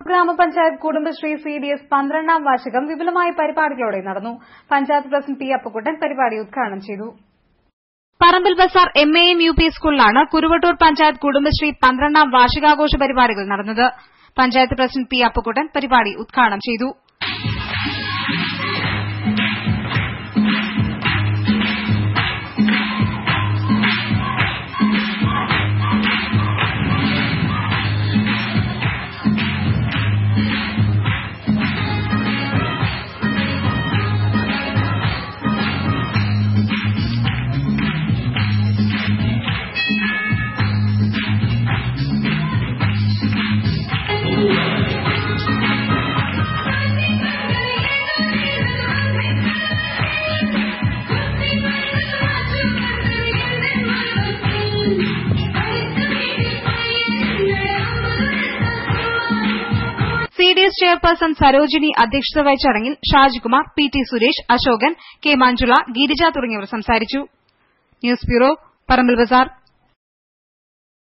ഗ്രാമപഞ്ചായത്ത് കുടുംബശ്രീ CDS 12ാം വാർഷികം വിപുലമായ പരിപാടികളോടെ നടന്നു. Panchayat president P. അപ്പുക്കുട്ടൻ പരിപാടി ഉദ്ഘാടനം ചെയ്തു. പറമ്പിൽ ബസാർ MAM UP സ്കൂളിലാണ് കുരുവട്ടൂർ പഞ്ചായത്ത് കുടുംബശ്രീ 12ാം വാർഷികാഘോഷ പരിപാടികൾ നടന്നത്. Panchayat president P. അപ്പുക്കുട്ടൻ പരിപാടി ഉദ്ഘാടനം ചെയ്തു. CDS ചെയർപേഴ്സൺ സരോജിനി അധ്യക്ഷത വഹിച്ച ചടങ്ങിൽ ഷാജികുമാർ, PT സുരേഷ്, അശോകൻ, K. മഞ്ജുള, ഗിരിജ തുടങ്ങിയവർ സംസാരിച്ചു. ന്യൂസ് ബ്യൂറോ, പറമ്പിൽ ബസാർ.